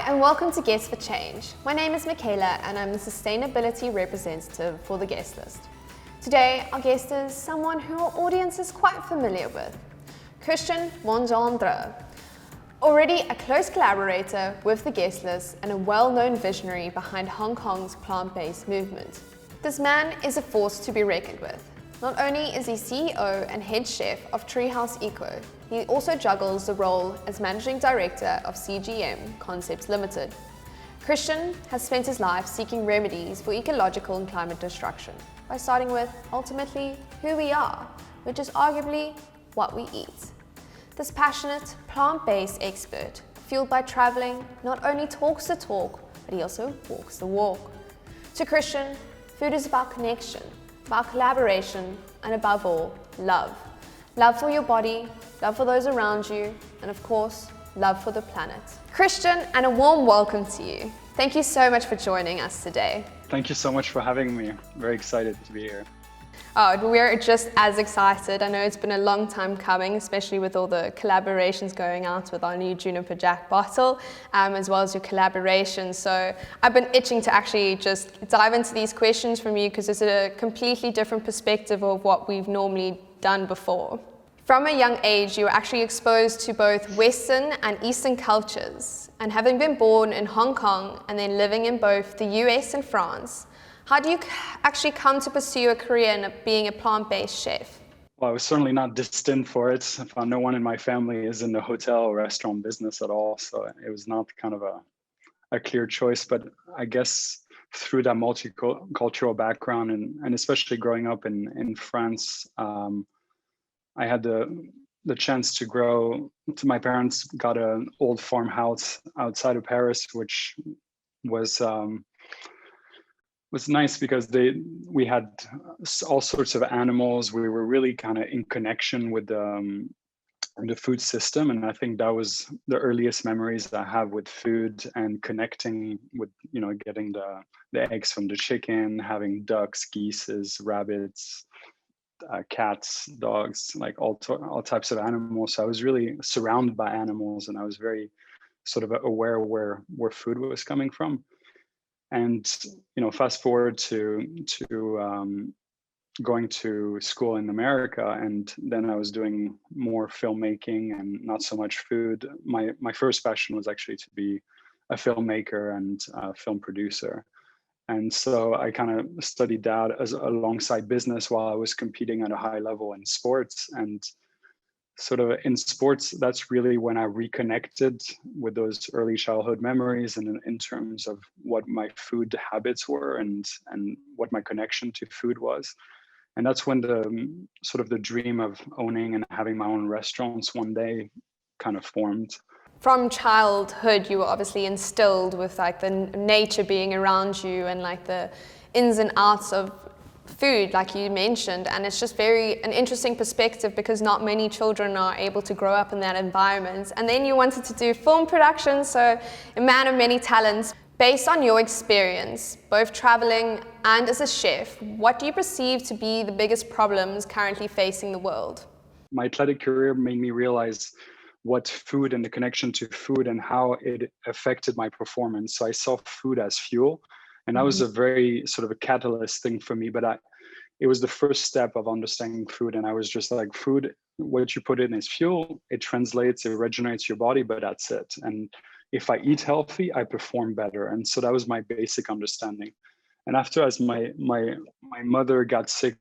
and welcome to Guests for Change. My name is Michaela and I'm the Sustainability Representative for the Guestlist. Today, our guest is someone who our audience is quite familiar with, Christian Monzandra. Already a close collaborator with the Guestlist and a well-known visionary behind Hong Kong's plant-based movement. This man is a force to be reckoned with. Not only is he CEO and head chef of Treehouse Eco, he also juggles the role as Managing Director of CGM Concepts Limited. Christian has spent his life seeking remedies for ecological and climate destruction by starting with, ultimately, who we are, which is arguably what we eat. This passionate, plant-based expert, fueled by traveling, not only talks the talk, but he also walks the walk. To Christian, food is about connection, about collaboration, and above all, love. Love for your body, love for those around you, and of course, love for the planet. Christian, and a warm welcome to you. Thank you so much for joining us today. Thank you so much for having me. Very excited to be here. Oh, we're just as excited. I know it's been a long time coming, especially with all the collaborations going out with our new Juniper Jack bottle, as well as your collaboration. So I've been itching to actually just dive into these questions from you because it's a completely different perspective of what we've normally done before. From a young age, you were actually exposed to both Western and Eastern cultures, and having been born in Hong Kong and then living in both the US and France, how do you actually come to pursue a career in being a plant-based chef? Well, I was certainly not destined for it. No one in my family is in the hotel or restaurant business at all, so it was not kind of a clear choice. But I guess through that multicultural background and especially growing up in France, I had the chance to grow. My parents got an old farmhouse outside of Paris, which was nice because we had all sorts of animals. We were really kind of in connection with the food system, and I think that was the earliest memories I have with food and connecting with, getting the eggs from the chicken, having ducks, geese, rabbits, cats, dogs, like all types of animals. So I was really surrounded by animals, and I was very sort of aware where food was coming from. And fast forward to going to school in America, and then I was doing more filmmaking and not so much food. My first passion was actually to be a filmmaker and a film producer. And so I kind of studied that as alongside business while I was competing at a high level in sports. And sort of in sports, that's really when I reconnected with those early childhood memories and in terms of what my food habits were and what my connection to food was. And that's when the dream of owning and having my own restaurants one day kind of formed. From childhood, you were obviously instilled with like the nature being around you and like the ins and outs of food, like you mentioned, and it's just an interesting perspective because not many children are able to grow up in that environment. And then you wanted to do film production, so a man of many talents. Based on your experience, both traveling and as a chef, what do you perceive to be the biggest problems currently facing the world? My athletic career made me realize what food and the connection to food and how it affected my performance. So I saw food as fuel. And that was a very sort of a catalyst thing for me, but it was the first step of understanding food. And I was just like, food, what you put in is fuel, it translates, it regenerates your body, but that's it. And if I eat healthy, I perform better. And so that was my basic understanding. And after, as my mother got sick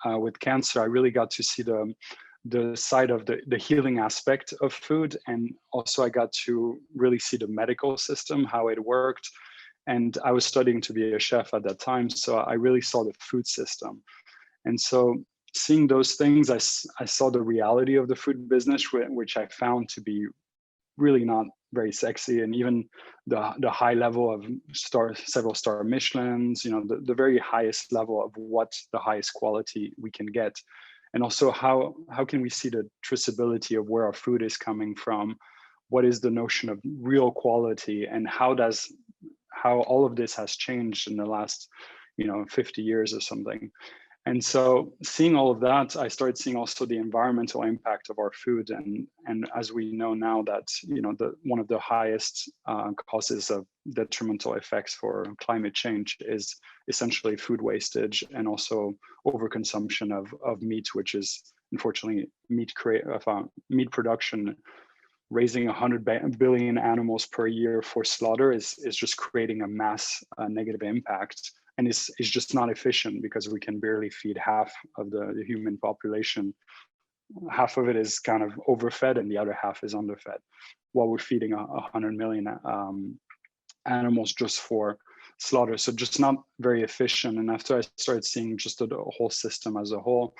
with cancer, I really got to see the side of the healing aspect of food. And also I got to really see the medical system, how it worked. And I was studying to be a chef at that time, so I really saw the food system. And so seeing those things, I saw the reality of the food business, which I found to be really not very sexy. And even the high level of several star Michelins, the very highest level of what the highest quality we can get. And also how can we see the traceability of where our food is coming from? What is the notion of real quality, and how all of this has changed in the last 50 years or something. And so seeing all of that, I started seeing also the environmental impact of our food. And as we know now that, one of the highest causes of detrimental effects for climate change is essentially food wastage and also overconsumption of meat, which is unfortunately meat production. Raising 100 billion animals per year for slaughter is just creating a mass negative impact. And it's just not efficient because we can barely feed half of the human population. Half of it is kind of overfed and the other half is underfed, while we're feeding 100 million animals just for slaughter. So just not very efficient. And after I started seeing just the whole system as a whole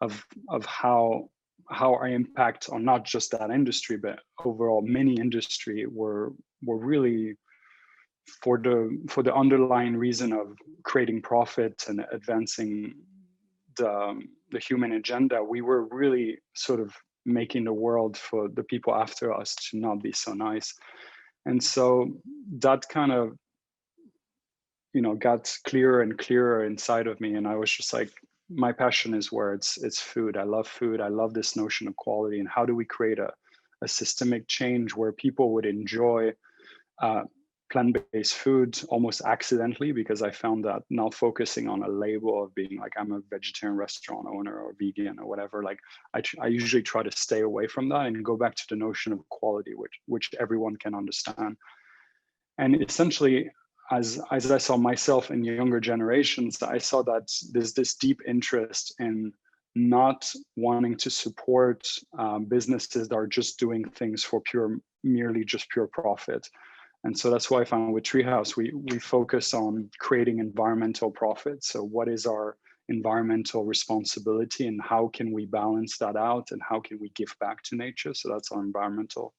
of how our impact on not just that industry, but overall many industry were really for the underlying reason of creating profit and advancing the human agenda, we were really sort of making the world for the people after us to not be so nice. And so that kind of, got clearer and clearer inside of me. And I was just like, my passion is where it's food. I love food. I love this notion of quality. And how do we create a systemic change where people would enjoy plant-based food almost accidentally, because I found that not focusing on a label of being like, I'm a vegetarian restaurant owner or vegan or whatever, like I usually try to stay away from that and go back to the notion of quality, which everyone can understand. And essentially, as I saw myself in younger generations, I saw that there's this deep interest in not wanting to support businesses that are just doing things for merely pure profit. And so that's why I found with Treehouse, we focus on creating environmental profit. So what is our environmental responsibility and how can we balance that out and how can we give back to nature? So that's our environmental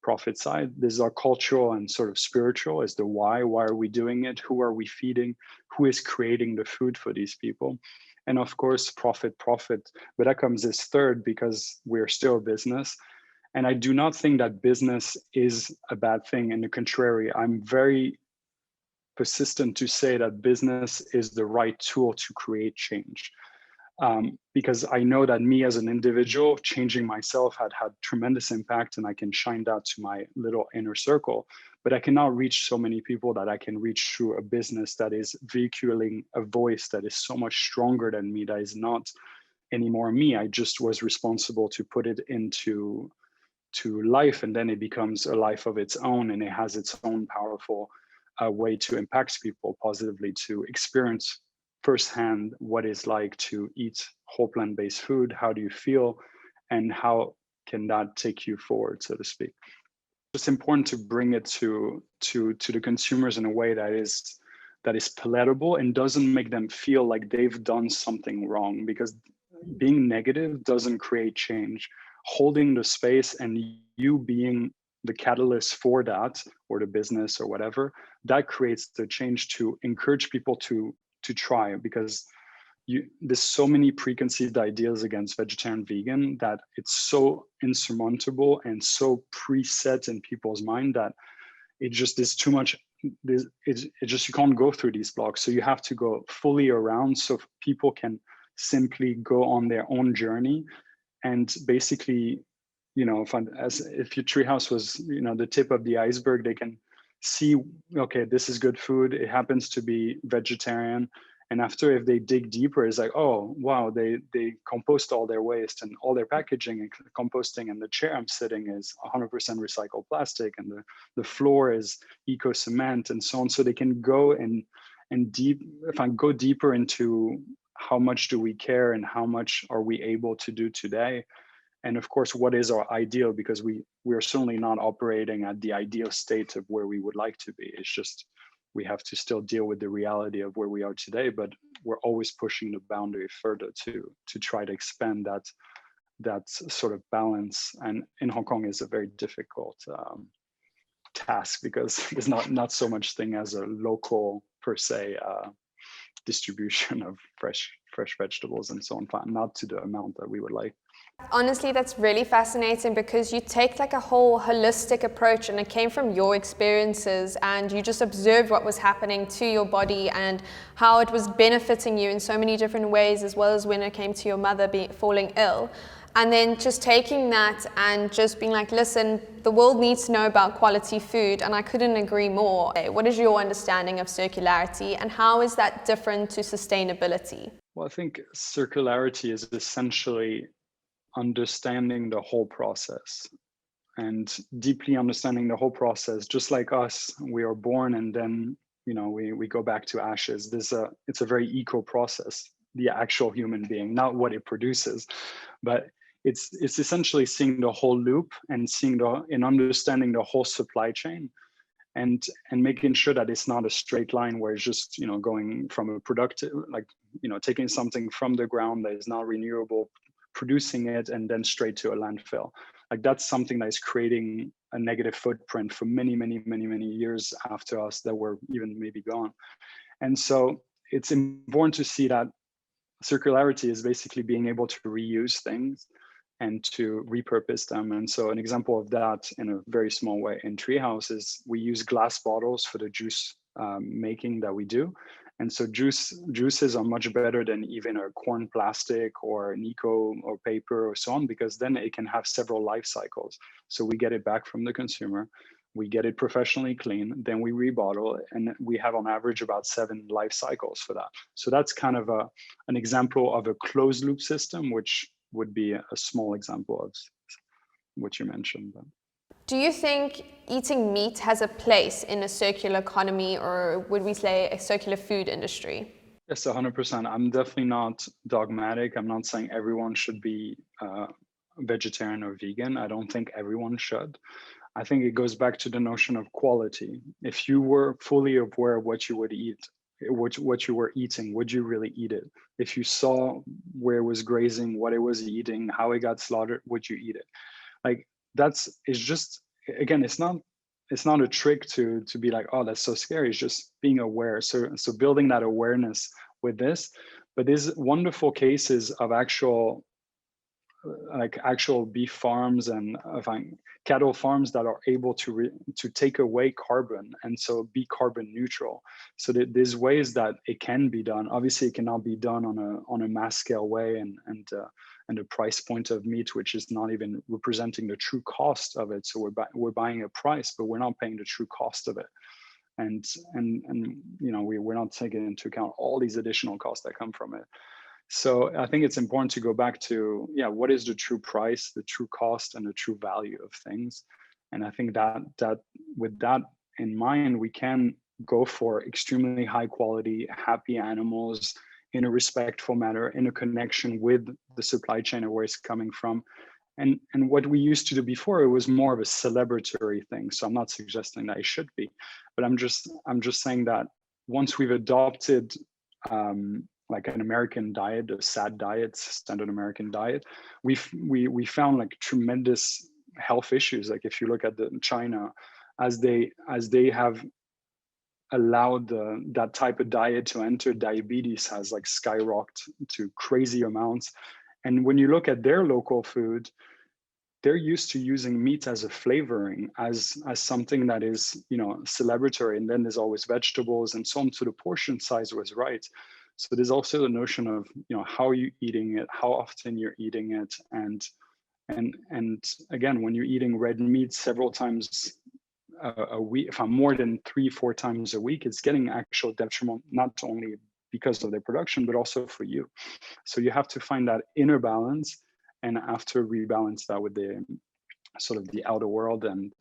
profit side. This is our cultural and sort of spiritual, is the why are we doing it? Who are we feeding? Who is creating the food for these people? And of course, profit, but that comes as third because we're still a business. And I do not think that business is a bad thing. In the contrary, I'm very persistent to say that business is the right tool to create change. Because I know that me as an individual, changing myself had tremendous impact, and I can shine that to my little inner circle. But I cannot reach so many people that I can reach through a business that is vehiculating a voice that is so much stronger than me, that is not anymore me. I just was responsible to put it into life, and then it becomes a life of its own, and it has its own powerful way to impact people positively, to experience firsthand what it's like to eat whole plant-based food. How do you feel, and how can that take you forward, so to speak? It's important to bring it to the consumers in a way that is palatable and doesn't make them feel like they've done something wrong, because being negative doesn't create change. Holding the space and you being the catalyst for that, or the business or whatever, that creates the change to encourage people to try, because there's so many preconceived ideas against vegetarian, vegan, that it's so insurmountable and so preset in people's mind that it just is too much. It just, you can't go through these blocks. So you have to go fully around so people can simply go on their own journey. And basically, if your Treehouse was, the tip of the iceberg, they can see, okay, this is good food. It happens to be vegetarian. And after, if they dig deeper, it's like, oh, wow, they compost all their waste and all their packaging and composting. And the chair I'm sitting is 100% recycled plastic. And the floor is eco cement and so on. So they can go and go deeper into how much do we care and how much are we able to do today. And of course, what is our ideal? Because we are certainly not operating at the ideal state of where we would like to be. It's just, we have to still deal with the reality of where we are today, but we're always pushing the boundary further to try to expand that sort of balance. And in Hong Kong is a very difficult task, because there's not so much thing as a local per se distribution of fresh vegetables and so on, not to the amount that we would like. Honestly, that's really fascinating because you take like a whole holistic approach and it came from your experiences and you just observed what was happening to your body and how it was benefiting you in so many different ways, as well as when it came to your mother falling ill. And then just taking that and just being like, listen, the world needs to know about quality food, and I couldn't agree more. What is your understanding of circularity and how is that different to sustainability? Well, I think circularity is essentially understanding the whole process and deeply understanding the whole process. Just like us, we are born and then we go back to ashes. It's a very eco process, the actual human being, not what it produces, but it's essentially seeing the whole loop and understanding the whole supply chain, and making sure that it's not a straight line where it's just going from a productive, like taking something from the ground that is not renewable, producing it, and then straight to a landfill. Like that's something that is creating a negative footprint for many, many, many, many years after us that were even maybe gone. And so it's important to see that circularity is basically being able to reuse things and to repurpose them. And so an example of that in a very small way in Treehouse is we use glass bottles for the juice making that we do. And so juices are much better than even a corn plastic or an eco or paper or so on, because then it can have several life cycles. So we get it back from the consumer, we get it professionally clean, then we rebottle it, and we have on average about 7 life cycles for that. So that's kind of an example of a closed loop system, which would be a small example of what you mentioned. Do you think eating meat has a place in a circular economy, or would we say a circular food industry? Yes, 100%. I'm definitely not dogmatic. I'm not saying everyone should be vegetarian or vegan. I don't think everyone should. I think it goes back to the notion of quality. If you were fully aware of what you would eat, what you were eating, would you really eat it? If you saw where it was grazing, what it was eating, how it got slaughtered, would you eat it? Like it's just, again, it's not a trick to be like, oh, that's so scary. It's just being aware. So building that awareness with this, but there's wonderful cases of actual beef farms and cattle farms that are able to take away carbon and so be carbon neutral. So there's ways that it can be done. Obviously, it cannot be done on a mass scale way and a price point of meat which is not even representing the true cost of it. So we're buying a price, but we're not paying the true cost of it. And we're not taking into account all these additional costs that come from it. So I think it's important to go back to, what is the true price, the true cost, and the true value of things. And I think that with that in mind, we can go for extremely high quality, happy animals in a respectful manner, in a connection with the supply chain of where it's coming from. And what we used to do before, it was more of a celebratory thing. So I'm not suggesting that it should be, but I'm just saying that once we've adopted like an American diet, a SAD diet, standard American diet, we found like tremendous health issues. Like if you look at China, as they have allowed that type of diet to enter, diabetes has like skyrocketed to crazy amounts. And when you look at their local food, they're used to using meat as a flavoring, as something that is, celebratory. And then there's always vegetables and so on. So the portion size was right. So there's also the notion of, how are you eating it, how often you're eating it. And again, when you're eating red meat several times a week, if I'm more than 3-4 times a week, it's getting actual detriment, not only because of their production, but also for you. So you have to find that inner balance, and after rebalance that with the sort of the outer world. And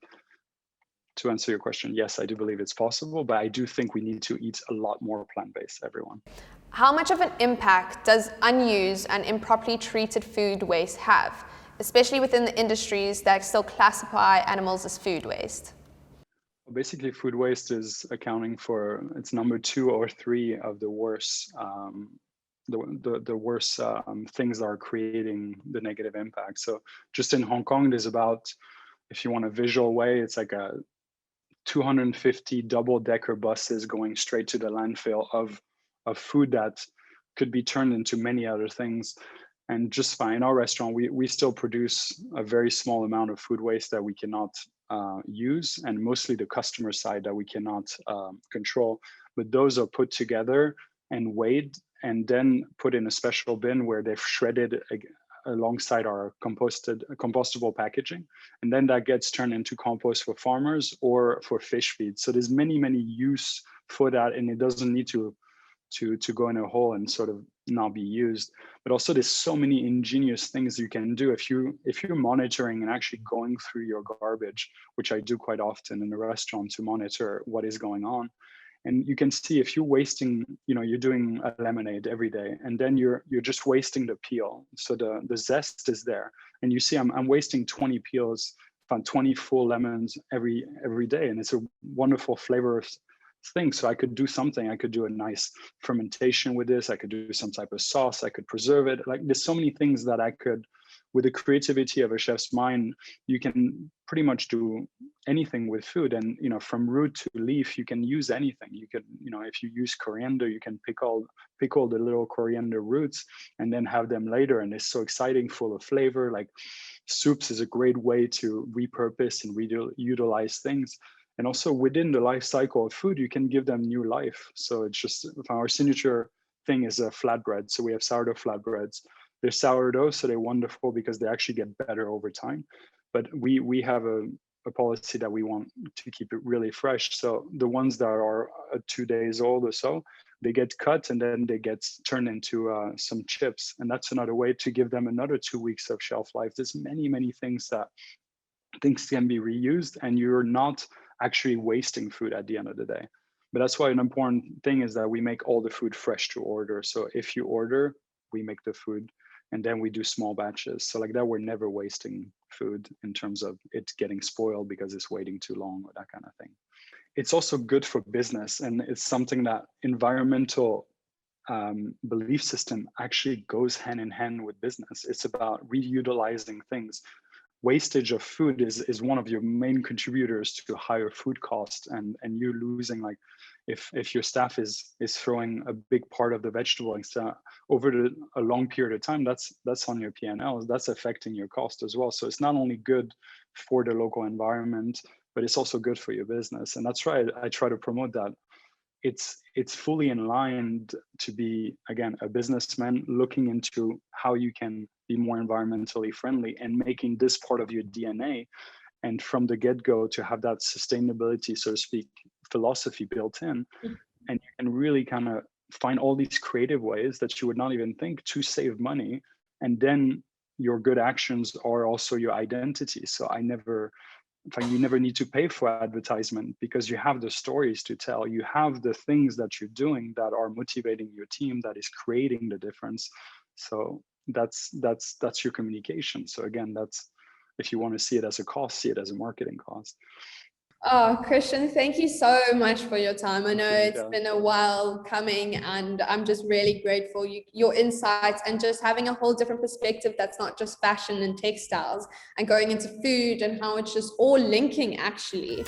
to answer your question, yes, I do believe it's possible, but I do think we need to eat a lot more plant-based, everyone. How much of an impact does unused and improperly treated food waste have, especially within the industries that still classify animals as food waste? Basically, food waste is accounting for, it's number 2 or 3 of the worst the worst things that are creating the negative impact. So just in Hong Kong, there's about, if you want a visual way, it's like a 250 double-decker buses going straight to the landfill of food that could be turned into many other things. And just fine. In our restaurant, we still produce a very small amount of food waste that we cannot use, and mostly the customer side that we cannot control. But those are put together and weighed, and then put in a special bin where they've shredded alongside our compostable packaging, and then that gets turned into compost for farmers or for fish feed. So there's many use for that, and it doesn't need to go in a hole and sort of not be used. But also there's so many ingenious things you can do if you're monitoring and actually going through your garbage, which I do quite often in the restaurant to monitor what is going on. And you can see if you're wasting, you're doing a lemonade every day, and then you're just wasting the peel. So the zest is there, and you see I'm wasting 20 peels, 20 full lemons every day, and it's a wonderful flavor thing. So I could do something. I could do a nice fermentation with this. I could do some type of sauce. I could preserve it. Like, there's so many things that I could. With the creativity of a chef's mind, you can pretty much do anything with food. And from root to leaf, you can use anything. You could, if you use coriander, you can pickle the little coriander roots and then have them later. And it's so exciting, full of flavor. Like, soups is a great way to repurpose and utilize things. And also within the life cycle of food, you can give them new life. So it's just, our signature thing is a flatbread. So we have sourdough flatbreads. They're sourdough, so they're wonderful because they actually get better over time. But we have a policy that we want to keep it really fresh. So the ones that are 2 days old or so, they get cut and then they get turned into some chips. And that's another way to give them another 2 weeks of shelf life. There's many things that things can be reused, and you're not actually wasting food at the end of the day. But that's why an important thing is that we make all the food fresh to order. So if you order, we make the food, and then we do small batches. So like that, we're never wasting food in terms of it getting spoiled because it's waiting too long or that kind of thing. It's also good for business, and it's something that environmental belief system actually goes hand in hand with business. It's about reutilizing things. Wastage of food is one of your main contributors to higher food costs, and you losing, like, if your staff is throwing a big part of the vegetable over a long period of time, that's on your P&L. That's affecting your cost as well. So it's not only good for the local environment, but it's also good for your business. And that's right. I try to promote that. It's fully in line to be, again, a businessman looking into how you can be more environmentally friendly and making this part of your DNA. And from the get-go to have that sustainability, so to speak, philosophy built in. And you can really kind of find all these creative ways that you would not even think to save money. And then your good actions are also your identity. So you never need to pay for advertisement because you have the stories to tell. You have the things that you're doing that are motivating your team, that is creating the difference. So that's your communication. So again, that's, if you want to see it as a cost, see it as a marketing cost. Oh, Christian, thank you so much for your time. I know it's been a while coming, and I'm just really grateful your insights and just having a whole different perspective that's not just fashion and textiles and going into food and how it's just all linking actually.